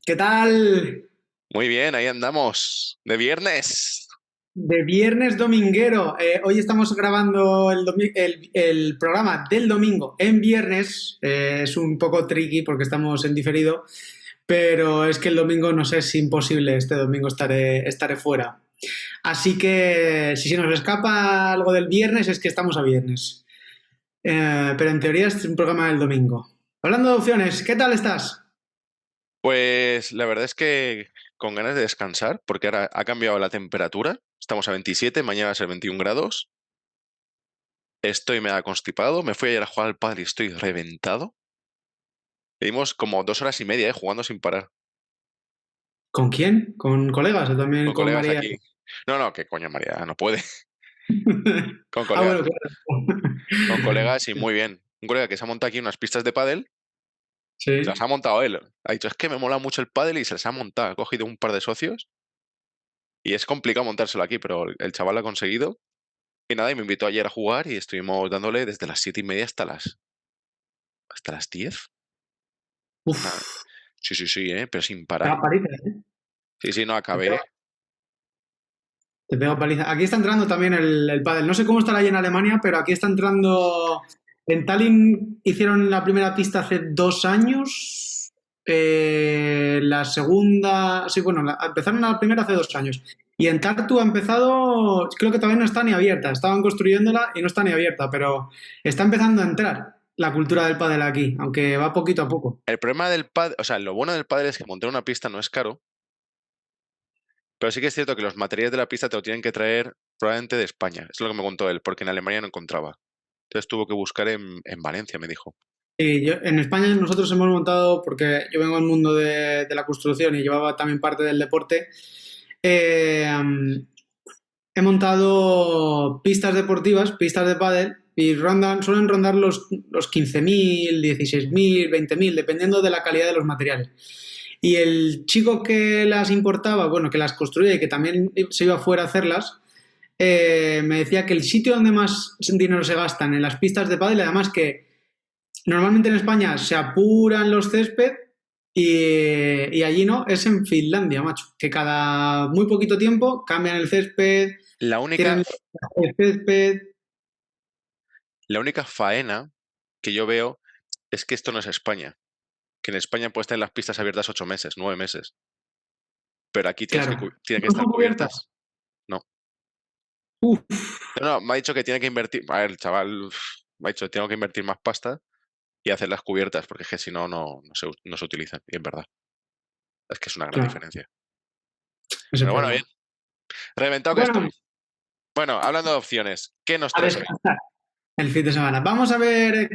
¿Qué tal? Muy bien, ahí andamos. De viernes. De viernes dominguero. Hoy estamos grabando el programa del domingo en viernes. Es un poco tricky porque estamos en diferido, pero es que el domingo no sé, es imposible. Este domingo estaré fuera. Así que si se nos escapa algo del viernes es que estamos a viernes. Pero en teoría este es un programa del domingo. Hablando de opciones, ¿qué tal estás? Pues la verdad es que con ganas de descansar, porque ahora ha cambiado la temperatura. Estamos a 27, mañana va a ser 21 grados. Estoy mega constipado. Me fui ayer a jugar al pádel y estoy reventado. Dimos como 2 horas y media, jugando sin parar. ¿Con quién? ¿Con colegas o también Con con colegas María? aquí. No, no, que coño, María, no puede. Con Ah, colegas, bueno, claro. con colegas y muy bien. Un colega que se ha montado aquí unas pistas de pádel, se las Sí. ha montado él. Ha dicho, es que me mola mucho el pádel y se las ha montado. Ha cogido un par de socios y es complicado montárselo aquí, pero el chaval lo ha conseguido. Y nada, y me invitó ayer a jugar y estuvimos dándole desde las 7:30 hasta las 10. Nada. Uf, Sí, sí, sí, pero sin pega parar. paliza, ¿eh? Sí, sí, no Te pega, acabé. te pega paliza. Aquí está entrando también el pádel. No sé cómo estará ahí en Alemania, pero aquí está entrando. En Tallinn hicieron la primera pista hace 2 años. La segunda. Sí, bueno, empezaron la primera hace 2 años. Y en Tartu ha empezado. Creo que todavía no está ni abierta. Estaban construyéndola y no está ni abierta, pero está empezando a entrar la cultura del pádel aquí, aunque va poquito a poco. El problema del pádel, o sea, lo bueno del pádel es que montar una pista no es caro, pero sí que es cierto que los materiales de la pista te lo tienen que traer probablemente de España. Es lo que me contó él, porque en Alemania no encontraba. Entonces tuvo que buscar en Valencia, me dijo. En España nosotros hemos montado, porque yo vengo del mundo de la construcción y llevaba también parte del deporte, eh, he montado pistas deportivas, pistas de pádel, y suelen rondar los 15.000, 16.000, 20.000, dependiendo de la calidad de los materiales. Y el chico que las importaba, bueno, que las construía y que también se iba fuera a hacerlas, me decía que el sitio donde más dinero se gastan en las pistas de pádel, además que normalmente en España se apuran los césped y allí no, es en Finlandia, macho. Que cada muy poquito tiempo cambian el césped, La única, tienen el césped. la única faena que yo veo es que esto no es España. Que en España puedes tener las pistas abiertas 8 meses, 9 meses. Pero aquí Claro. tienen que ¿No estar están cubiertas? cubiertas. No. Uf, No, no, me ha dicho que tiene que invertir. A ver, chaval, me ha dicho, tengo que invertir más pasta y hacerlas cubiertas, porque es que si no, no se utilizan. Y es verdad. Es que es una gran claro, diferencia. es el Pero bueno, bien. problema. Reventado que Bueno, estoy. Bueno, hablando de opciones, ¿qué nos a traes hoy? descansar el fin de semana. Vamos a ver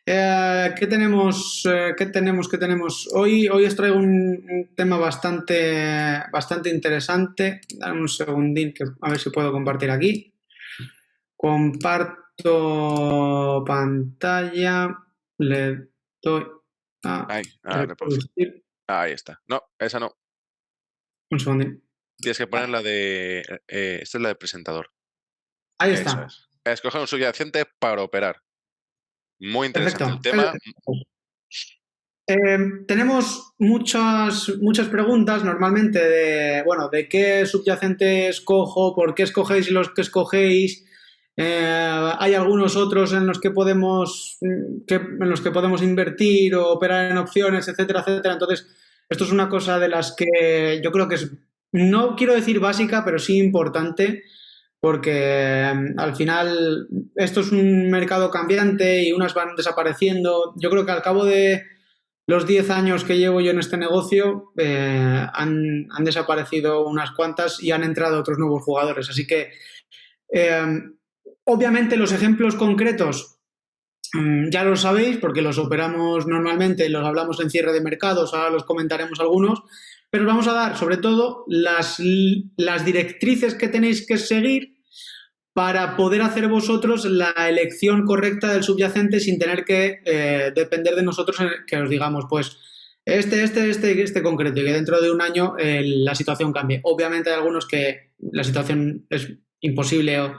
qué tenemos. Hoy os traigo un tema bastante interesante. Dame un segundín, a ver si puedo compartir aquí. Comparto pantalla, le doy a Ay, reproducir. ahí está. No, esa no. Un segundín. Tienes que poner la de. Esta es la de presentador. Ahí Eso está. es. Escoger un subyacente para operar. Muy interesante el Perfecto. tema. Tenemos muchas preguntas normalmente bueno, de qué subyacente escojo, por qué escogéis los que escogéis. Hay algunos otros en los que podemos invertir o operar en opciones, etcétera, etcétera. Entonces, esto es una cosa de las que yo creo que no quiero decir básica, pero sí importante, porque al final esto es un mercado cambiante y unas van desapareciendo. Yo creo que al cabo de los 10 años que llevo yo en este negocio, han desaparecido unas cuantas y han entrado otros nuevos jugadores. Así que, eh, obviamente, los ejemplos concretos ya los sabéis porque los operamos normalmente, los hablamos en cierre de mercados, ahora los comentaremos algunos, pero os vamos a dar sobre todo las directrices que tenéis que seguir para poder hacer vosotros la elección correcta del subyacente sin tener que depender de nosotros que os digamos, pues, este concreto, y que dentro de un año la situación cambie. Obviamente hay algunos que la situación es imposible o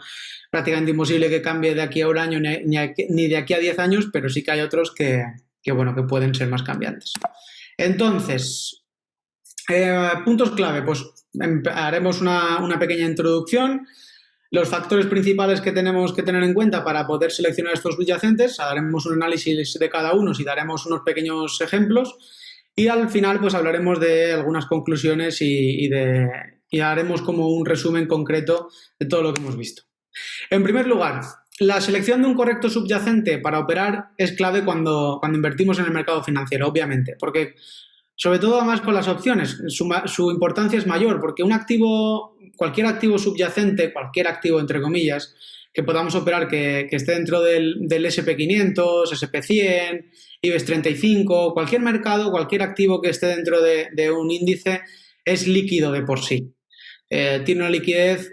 prácticamente imposible que cambie de aquí a un año ni de aquí a 10 años, pero sí que hay otros bueno, que pueden ser más cambiantes. Entonces, puntos clave, pues haremos una pequeña introducción. Los factores principales que tenemos que tener en cuenta para poder seleccionar estos subyacentes, haremos un análisis de cada uno y daremos unos pequeños ejemplos y al final pues hablaremos de algunas conclusiones y haremos como un resumen concreto de todo lo que hemos visto. En primer lugar, la selección de un correcto subyacente para operar es clave cuando invertimos en el mercado financiero, obviamente, porque sobre todo además con las opciones, su importancia es mayor, porque un activo, cualquier activo subyacente, cualquier activo entre comillas, que podamos operar que esté dentro del SP500, SP100, IBEX 35, cualquier mercado, cualquier activo que esté dentro de un índice es líquido de por sí. Tiene una liquidez,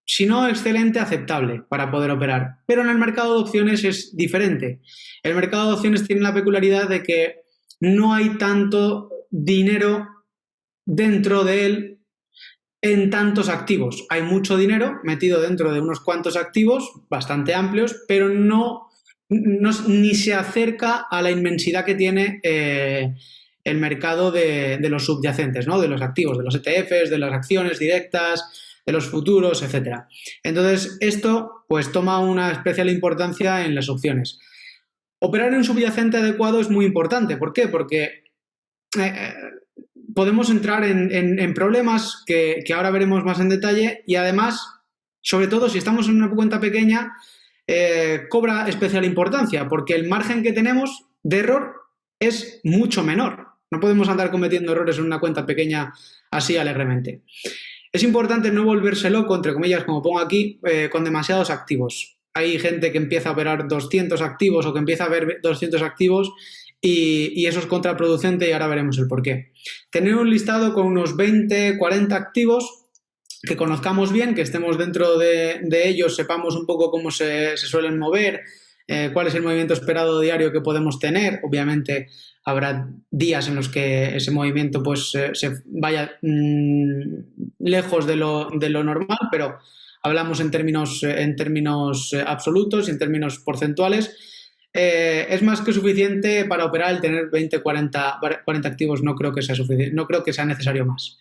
si no excelente, aceptable para poder operar. Pero en el mercado de opciones es diferente. El mercado de opciones tiene la peculiaridad de que no hay tanto dinero dentro de él en tantos activos. Hay mucho dinero metido dentro de unos cuantos activos bastante amplios, pero ni se acerca a la inmensidad que tiene el mercado de los subyacentes, ¿no? De los activos, de los ETFs, de las acciones directas, de los futuros, etcétera. Entonces, esto pues toma una especial importancia en las opciones. Operar en un subyacente adecuado es muy importante. ¿Por qué? Porque podemos entrar en problemas que ahora veremos más en detalle y además, sobre todo si estamos en una cuenta pequeña, cobra especial importancia porque el margen que tenemos de error es mucho menor. No podemos andar cometiendo errores en una cuenta pequeña así alegremente. Es importante no volverse loco, entre comillas, como pongo aquí, con demasiados activos. Hay gente que empieza a operar 200 activos o que empieza a ver 200 activos y eso es contraproducente y ahora veremos el porqué. Tener un listado con unos 20, 40 activos que conozcamos bien, que estemos dentro de ellos, sepamos un poco cómo se suelen mover, cuál es el movimiento esperado diario que podemos tener. Obviamente habrá días en los que ese movimiento pues se vaya lejos de lo normal, pero hablamos en términos absolutos y en términos porcentuales. Es más que suficiente para operar el tener 20, 40 activos. No creo que sea suficiente, no creo que sea necesario más.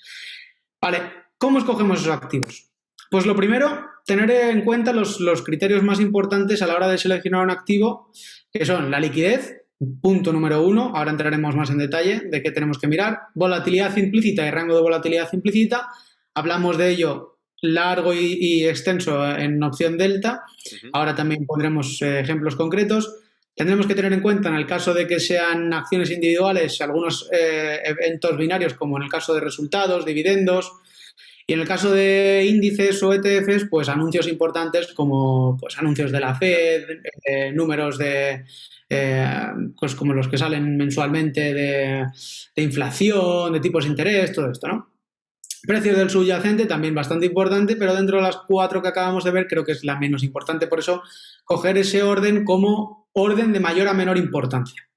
Vale, ¿cómo escogemos esos activos? Pues lo primero, tener en cuenta los criterios más importantes a la hora de seleccionar un activo, que son la liquidez, punto número 1, ahora entraremos más en detalle de qué tenemos que mirar, volatilidad implícita y rango de volatilidad implícita, hablamos de ello largo y extenso en opción delta, ahora también pondremos ejemplos concretos. Tendremos que tener en cuenta, en el caso de que sean acciones individuales, algunos eventos binarios, como en el caso de resultados, dividendos, y en el caso de índices o ETFs, pues anuncios importantes como pues, anuncios de la Fed, números pues como los que salen mensualmente de inflación, de tipos de interés, todo esto, ¿no? Precio del subyacente también bastante importante, pero dentro de las 4 que acabamos de ver creo que es la menos importante. Por eso, coger ese orden como orden de mayor a menor importancia.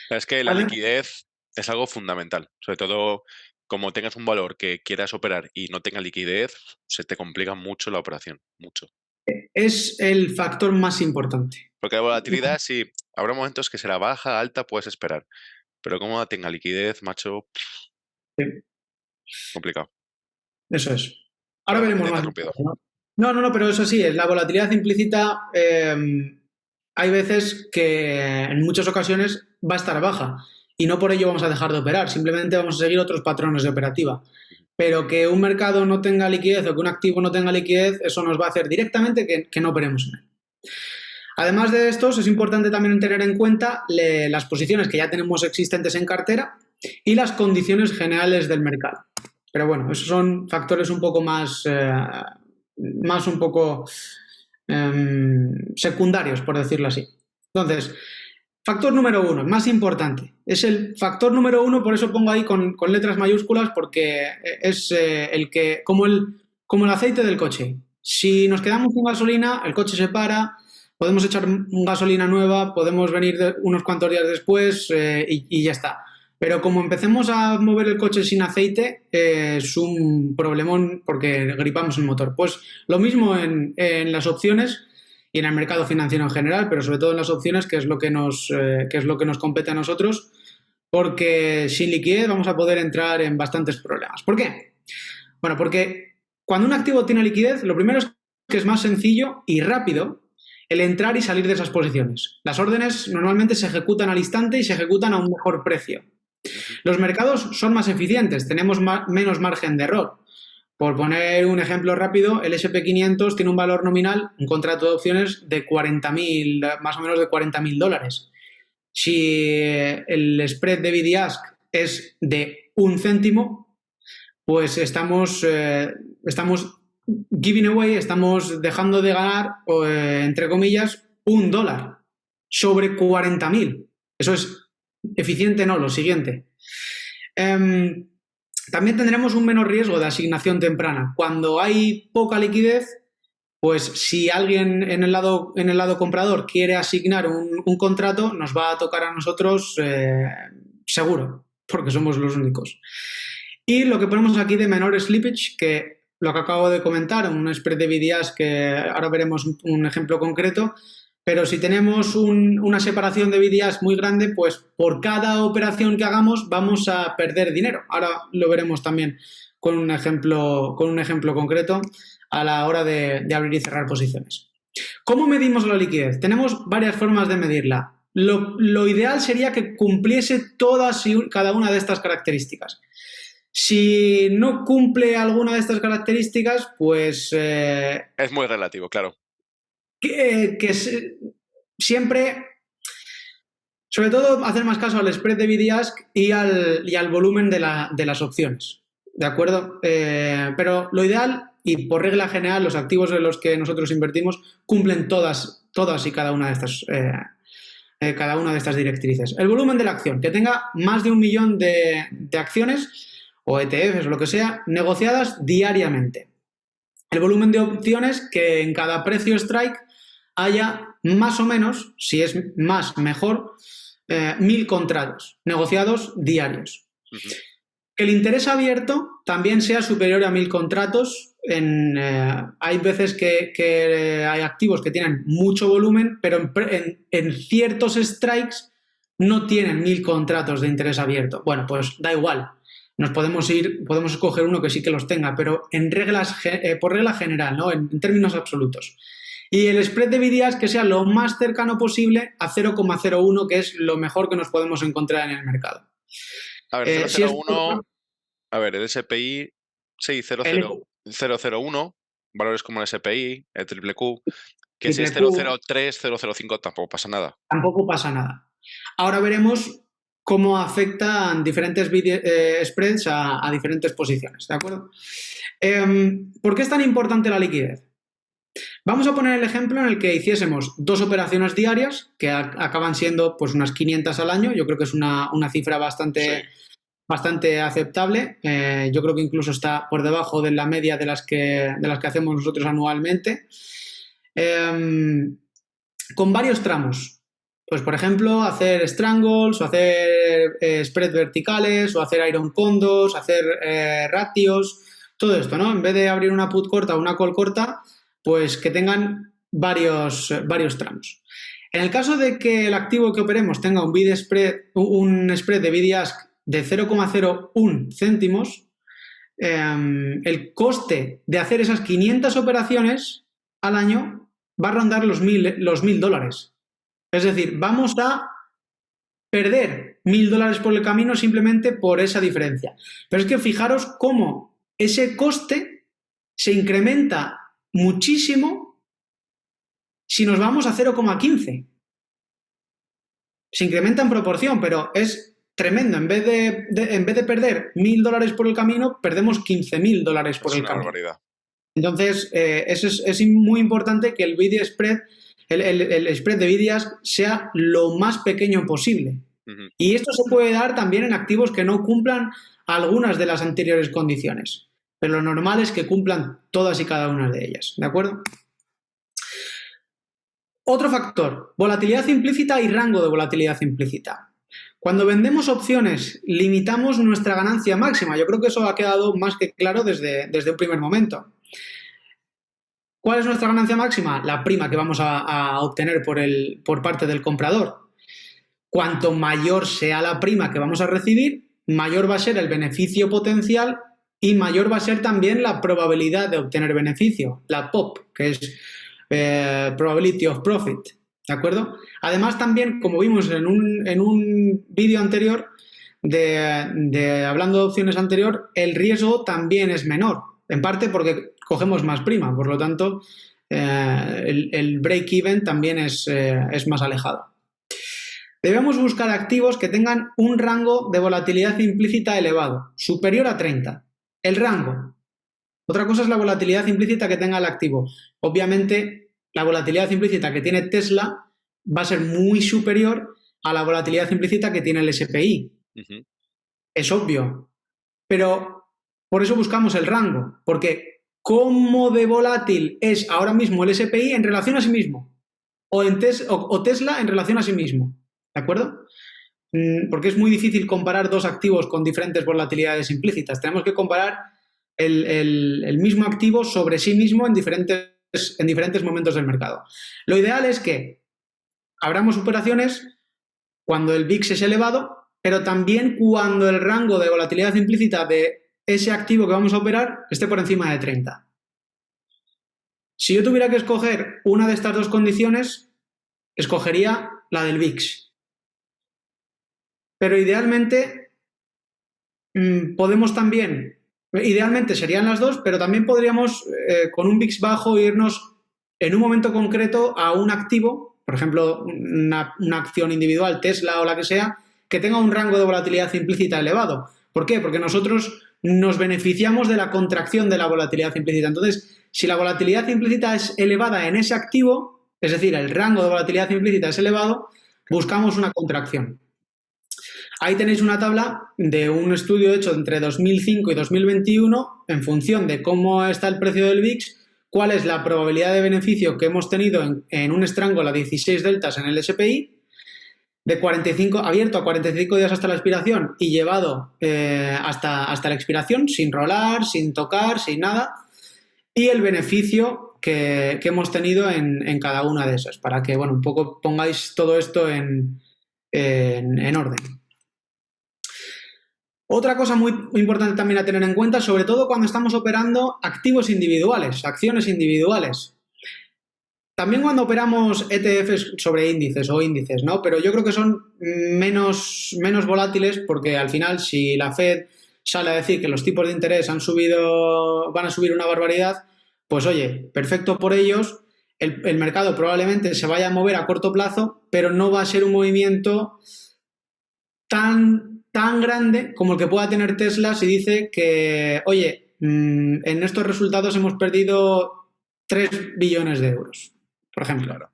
Es que la liquidez es algo fundamental. Sobre todo, como tengas un valor que quieras operar y no tenga liquidez, se te complica mucho la operación. Mucho. Es el factor más importante. Porque la volatilidad, sí, habrá momentos que será baja, alta, puedes esperar. Pero como tenga liquidez, macho, sí. Complicado. Eso es. Ahora veremos más. No, pero eso sí, es la volatilidad implícita. Hay veces que en muchas ocasiones va a estar baja y no por ello vamos a dejar de operar, simplemente vamos a seguir otros patrones de operativa. Pero que un mercado no tenga liquidez o que un activo no tenga liquidez, eso nos va a hacer directamente que no operemos en él. Además de estos, es importante también tener en cuenta las posiciones que ya tenemos existentes en cartera y las condiciones generales del mercado. Pero bueno, esos son factores un poco más secundarios, por decirlo así. Entonces, factor número 1, más importante. Es el factor número 1, por eso pongo ahí con letras mayúsculas, porque es el que, como el aceite del coche. Si nos quedamos sin gasolina, el coche se para, podemos echar gasolina nueva, podemos venir unos cuantos días después y ya está. Pero como empecemos a mover el coche sin aceite, es un problemón porque gripamos el motor. Pues lo mismo en las opciones y en el mercado financiero en general, pero sobre todo en las opciones, que es lo que nos compete a nosotros, porque sin liquidez vamos a poder entrar en bastantes problemas. ¿Por qué? Bueno, porque cuando un activo tiene liquidez, lo primero es que es más sencillo y rápido el entrar y salir de esas posiciones. Las órdenes normalmente se ejecutan al instante y se ejecutan a un mejor precio. Los mercados son más eficientes, tenemos menos margen de error. Por poner un ejemplo rápido, el S&P 500 tiene un valor nominal, un contrato de opciones de 40.000, más o menos de $40.000. Si el spread de bid y ask es de 1 céntimo, pues estamos giving away, estamos dejando de ganar, entre comillas, $1 sobre 40.000. Eso es eficiente, no, lo siguiente. También tendremos un menor riesgo de asignación temprana. Cuando hay poca liquidez, pues si alguien en el lado comprador quiere asignar un contrato, nos va a tocar a nosotros seguro, porque somos los únicos. Y lo que ponemos aquí de menor slippage, que lo que acabo de comentar, un spread de bid y ask, que ahora veremos un ejemplo concreto, pero si tenemos una separación de bid y ask muy grande, pues por cada operación que hagamos vamos a perder dinero. Ahora lo veremos también con un ejemplo concreto a la hora de abrir y cerrar posiciones. ¿Cómo medimos la liquidez? Tenemos varias formas de medirla. Lo ideal sería que cumpliese todas y cada una de estas características. Si no cumple alguna de estas características, pues... es muy relativo, claro. Siempre, sobre todo, hacer más caso al spread de bid y ask y al volumen de las opciones, ¿de acuerdo? Pero lo ideal, y por regla general, los activos en los que nosotros invertimos cumplen todas y cada una de estas directrices. El volumen de la acción, que tenga más de 1 millón de acciones o ETFs o lo que sea, negociadas diariamente. El volumen de opciones, que en cada precio strike haya más o menos, si es más, mejor, 1.000 contratos negociados diarios. Que el interés abierto también sea superior a 1.000 contratos. Hay veces que hay activos que tienen mucho volumen, pero en ciertos strikes no tienen 1.000 contratos de interés abierto. Bueno, pues da igual. Podemos escoger uno que sí que los tenga, pero por regla general, ¿no? En términos absolutos. Y el spread de bid y ask que sea lo más cercano posible a 0,01, que es lo mejor que nos podemos encontrar en el mercado. A ver, 0,01, a ver, el SPI, sí, 0,01, valores como el SPI, el triple Q, que si es 0,03, 0,05 tampoco pasa nada. Tampoco pasa nada. Ahora veremos cómo afectan diferentes spreads a diferentes posiciones, ¿de acuerdo? ¿Por qué es tan importante la liquidez? Vamos a poner el ejemplo en el que hiciésemos 2 operaciones diarias, que acaban siendo pues unas 500 al año. Yo creo que es una cifra bastante aceptable. Yo creo que incluso está por debajo de la media de las que hacemos nosotros anualmente. Con varios tramos. Pues, por ejemplo, hacer strangles, o hacer spread verticales, o hacer iron condos, hacer ratios, todo esto, ¿no? En vez de abrir una put corta o una call corta, pues que tengan varios tramos. En el caso de que el activo que operemos tenga un spread de bid y ask de 0,01 céntimos, el coste de hacer esas 500 operaciones al año va a rondar los $1.000. Es decir, vamos a perder $1.000 por el camino simplemente por esa diferencia. Pero es que fijaros cómo ese coste se incrementa muchísimo si nos vamos a 0,15. Se incrementa en proporción, pero es tremendo. En vez de perder $1.000 por el camino, perdemos $15.000 por el camino. Es una barbaridad. Entonces, es muy importante que el bid y spread, el spread de bid y ask sea lo más pequeño posible. Y esto se puede dar también en activos que no cumplan algunas de las anteriores condiciones. Pero lo normal es que cumplan todas y cada una de ellas, ¿de acuerdo? Otro factor, volatilidad implícita y rango de volatilidad implícita. Cuando vendemos opciones, limitamos nuestra ganancia máxima. Yo creo que eso ha quedado más que claro desde un primer momento. ¿Cuál es nuestra ganancia máxima? La prima que vamos a obtener por parte del comprador. Cuanto mayor sea la prima que vamos a recibir, mayor va a ser el beneficio potencial y mayor va a ser también la probabilidad de obtener beneficio, la POP, que es Probability of Profit, ¿de acuerdo? Además también, como vimos en un vídeo anterior, hablando de opciones anterior, el riesgo también es menor, en parte porque cogemos más prima, por lo tanto, el break-even también es más alejado. Debemos buscar activos que tengan un rango de volatilidad implícita elevado, superior a 30. El rango. Otra cosa es la volatilidad implícita que tenga el activo. Obviamente, la volatilidad implícita que tiene Tesla va a ser muy superior a la volatilidad implícita que tiene el SPI. Uh-huh. Es obvio. Pero por eso buscamos el rango, porque ¿cómo de volátil es ahora mismo el SPI en relación a sí mismo? O Tesla en relación a sí mismo. ¿De acuerdo? Porque es muy difícil comparar dos activos con diferentes volatilidades implícitas. Tenemos que comparar el mismo activo sobre sí mismo en diferentes momentos del mercado. Lo ideal es que abramos operaciones cuando el VIX es elevado, pero también cuando el rango de volatilidad implícita de ese activo que vamos a operar esté por encima de 30. Si yo tuviera que escoger una de estas dos condiciones, escogería la del VIX. Pero idealmente podemos también, idealmente serían las dos, pero también podríamos con un VIX bajo irnos en un momento concreto a un activo, por ejemplo, una acción individual, Tesla o la que sea, que tenga un rango de volatilidad implícita elevado. ¿Por qué? Porque nosotros nos beneficiamos de la contracción de la volatilidad implícita. Entonces, si la volatilidad implícita es elevada en ese activo, es decir, el rango de volatilidad implícita es elevado, buscamos una contracción. Ahí tenéis una tabla de un estudio hecho entre 2005 y 2021 en función de cómo está el precio del VIX, cuál es la probabilidad de beneficio que hemos tenido en un strangle a 16 deltas en el SPI, de 45, abierto a 45 días hasta la expiración y llevado hasta la expiración, sin rolar, sin tocar, sin nada, y el beneficio que hemos tenido en cada una de esas, para que, bueno, un poco pongáis todo esto en orden. Otra cosa muy importante también a tener en cuenta, sobre todo cuando estamos operando activos individuales, acciones individuales. También cuando operamos ETFs sobre índices o índices, ¿no? Pero yo creo que son menos volátiles porque al final si la Fed sale a decir que los tipos de interés van a subir una barbaridad, pues oye, perfecto por ellos, el mercado probablemente se vaya a mover a corto plazo, pero no va a ser un movimiento tan grande como el que pueda tener Tesla si dice que, oye, en estos resultados hemos perdido 3 billones de euros, por ejemplo. Claro.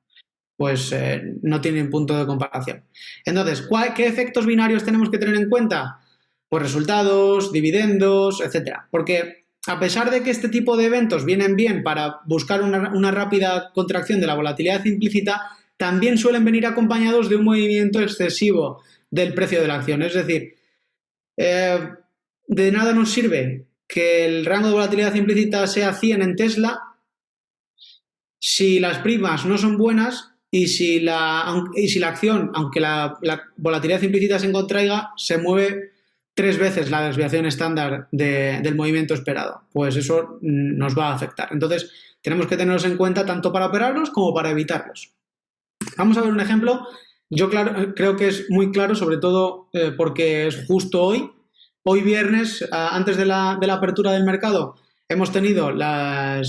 Pues no tienen punto de comparación. Entonces, ¿qué efectos binarios tenemos que tener en cuenta? Pues resultados, dividendos, etcétera. Porque a pesar de que este tipo de eventos vienen bien para buscar una rápida contracción de la volatilidad implícita, también suelen venir acompañados de un movimiento excesivo del precio de la acción. Es decir, de nada nos sirve que el rango de volatilidad implícita sea 100 en Tesla si las primas no son buenas y si la acción, aunque la volatilidad implícita se contraiga, se mueve 3 veces la desviación estándar del movimiento esperado. Pues eso nos va a afectar. Entonces, tenemos que tenerlos en cuenta tanto para operarlos como para evitarlos. Vamos a ver un ejemplo. Yo creo que es muy claro, sobre todo porque es justo hoy. Hoy viernes, antes de la apertura del mercado, hemos tenido la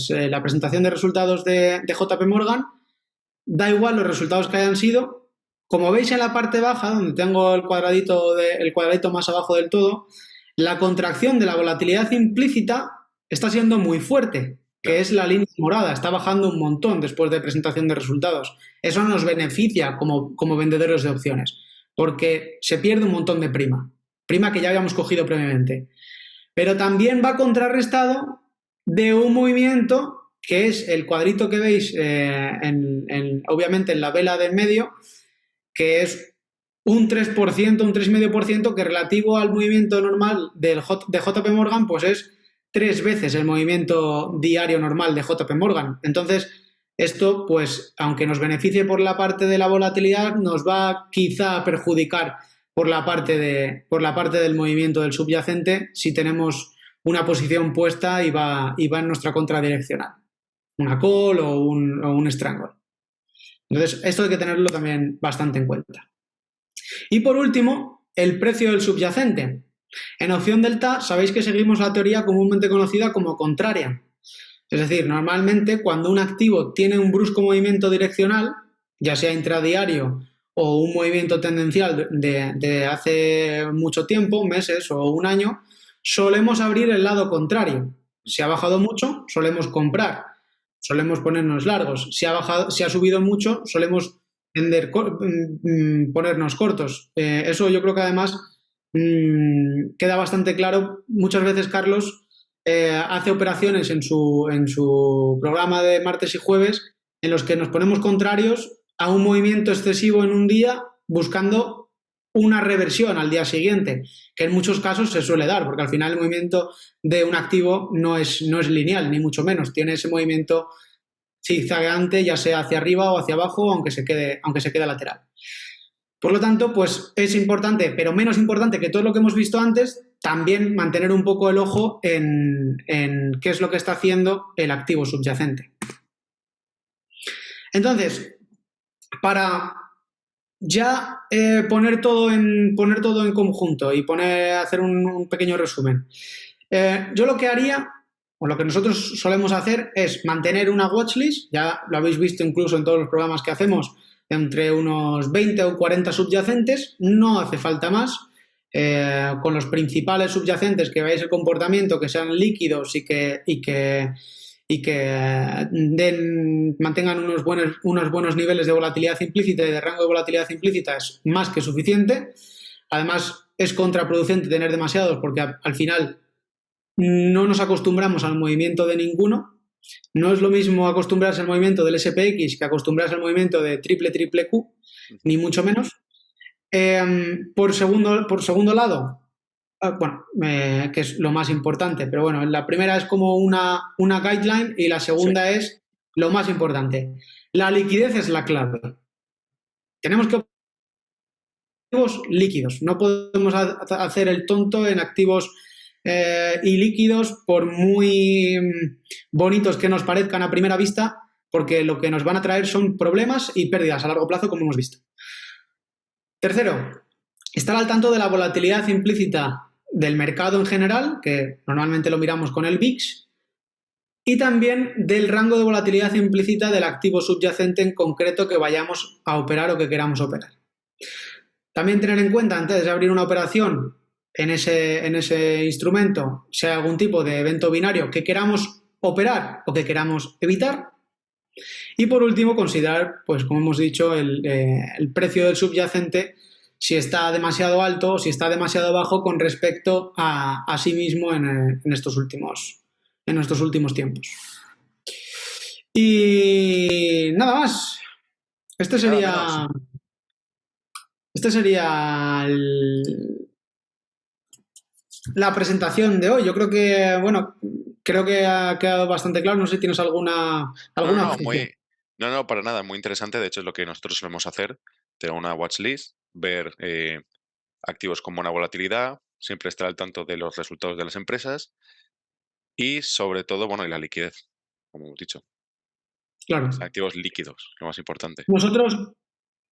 presentación de resultados de JP Morgan. Da igual los resultados que hayan sido. Como veis en la parte baja, donde tengo el cuadradito más abajo del todo, la contracción de la volatilidad implícita está siendo muy fuerte, que es la línea morada, está bajando un montón después de presentación de resultados. Eso nos beneficia como vendedores de opciones, porque se pierde un montón de prima que ya habíamos cogido previamente. Pero también va contrarrestado de un movimiento que es el cuadrito que veis obviamente en la vela de en medio, que es un 3%, un 3,5%, que relativo al movimiento normal de JP Morgan, pues es 3 veces el movimiento diario normal de JP Morgan. Entonces, esto, pues, aunque nos beneficie por la parte de la volatilidad, nos va quizá a perjudicar por la parte del movimiento del subyacente si tenemos una posición puesta y va en nuestra contradireccional. Una call o un strangle. Entonces, esto hay que tenerlo también bastante en cuenta. Y por último, el precio del subyacente. En opción delta, sabéis que seguimos la teoría comúnmente conocida como contraria. Es decir, normalmente cuando un activo tiene un brusco movimiento direccional, ya sea intradiario o un movimiento tendencial de hace mucho tiempo, meses o un año, solemos abrir el lado contrario. Si ha bajado mucho, solemos comprar, solemos ponernos largos. Si ha subido mucho, solemos ponernos cortos. Eso yo creo que además queda bastante claro. Muchas veces Carlos hace operaciones en su programa de martes y jueves en los que nos ponemos contrarios a un movimiento excesivo en un día buscando una reversión al día siguiente, que en muchos casos se suele dar, porque al final el movimiento de un activo no es lineal, ni mucho menos. Tiene ese movimiento zigzagueante, ya sea hacia arriba o hacia abajo, aunque se quede lateral. Por lo tanto, pues es importante, pero menos importante que todo lo que hemos visto antes, también mantener un poco el ojo en qué es lo que está haciendo el activo subyacente. Entonces, para ya poner todo en conjunto y hacer un pequeño resumen, yo lo que haría, o lo que nosotros solemos hacer, es mantener una watchlist. Ya lo habéis visto incluso en todos los programas que hacemos, entre unos 20 o 40 subyacentes, no hace falta más. Con los principales subyacentes que veáis el comportamiento, que sean líquidos y que mantengan unos buenos niveles de volatilidad implícita y de rango de volatilidad implícita, es más que suficiente. Además, es contraproducente tener demasiados porque al final no nos acostumbramos al movimiento de ninguno. No es lo mismo acostumbrarse al movimiento del SPX que acostumbrarse al movimiento de triple Q, ni mucho menos. Por segundo lado, que es lo más importante, pero bueno, la primera es como una guideline y la segunda es lo más importante. La liquidez es la clave. Tenemos que activos líquidos. No podemos hacer el tonto en activos ilíquidos, por muy bonitos que nos parezcan a primera vista, porque lo que nos van a traer son problemas y pérdidas a largo plazo, como hemos visto. Tercero, estar al tanto de la volatilidad implícita del mercado en general, que normalmente lo miramos con el VIX, y también del rango de volatilidad implícita del activo subyacente en concreto que vayamos a operar o que queramos operar. También tener en cuenta, antes de abrir una operación en ese instrumento, si hay algún tipo de evento binario que queramos operar o que queramos evitar. Y por último, considerar, pues como hemos dicho, el precio del subyacente, si está demasiado alto o si está demasiado bajo con respecto a sí mismo en estos últimos tiempos. Y nada más. Este sería la presentación de hoy. Yo creo que, creo que ha quedado bastante claro. No sé si tienes alguna objeción. No, para nada. Muy interesante. De hecho, es lo que nosotros solemos hacer. Tener una watchlist, ver activos con buena volatilidad, siempre estar al tanto de los resultados de las empresas y, sobre todo, y la liquidez, como hemos dicho. Claro. Activos líquidos, lo más importante. Nosotros...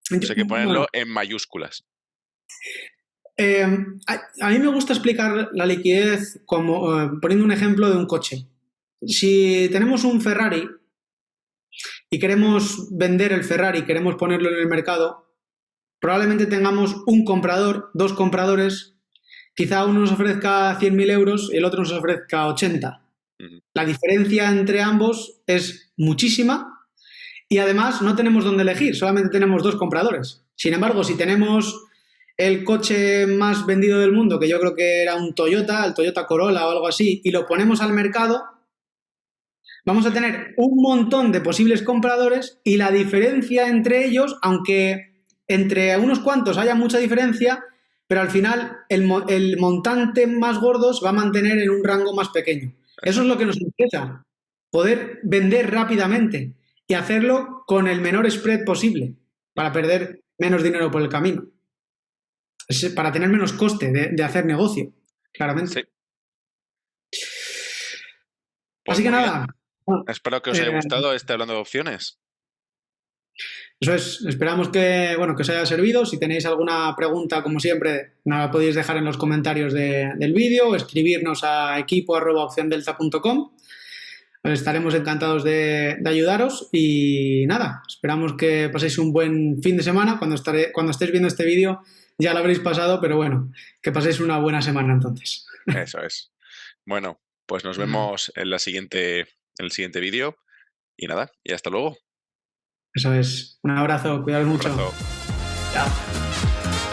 Hay que ponerlo en mayúsculas. A mí me gusta explicar la liquidez como poniendo un ejemplo de un coche. Si tenemos un Ferrari y queremos vender el Ferrari, queremos ponerlo en el mercado, probablemente tengamos un comprador, dos compradores, quizá uno nos ofrezca 100.000 euros y el otro nos ofrezca 80. La diferencia entre ambos es muchísima y además no tenemos dónde elegir, solamente tenemos dos compradores. Sin embargo, si tenemos el coche más vendido del mundo, que yo creo que era un Toyota, el Toyota Corolla o algo así, y lo ponemos al mercado, vamos a tener un montón de posibles compradores y la diferencia entre ellos, aunque entre unos cuantos haya mucha diferencia, pero al final el montante más gordo se va a mantener en un rango más pequeño. Eso es lo que nos interesa, poder vender rápidamente y hacerlo con el menor spread posible para perder menos dinero por el camino. Es para tener menos coste de hacer negocio, claramente. Sí. Pues Así que muy bien. nada. Espero que os haya gustado hablando de opciones. Eso es, esperamos que, que os haya servido. Si tenéis alguna pregunta, como siempre, nos la podéis dejar en los comentarios del vídeo o escribirnos a equipo@opciondelta.com. Estaremos encantados de ayudaros y nada, esperamos que paséis un buen fin de semana. Cuando estéis viendo este vídeo ya lo habréis pasado, pero bueno, que paséis una buena semana entonces. Eso es. Bueno, pues nos vemos en el siguiente vídeo y nada, y hasta luego. Eso es. Un abrazo, cuidaos mucho. Un abrazo. Chao.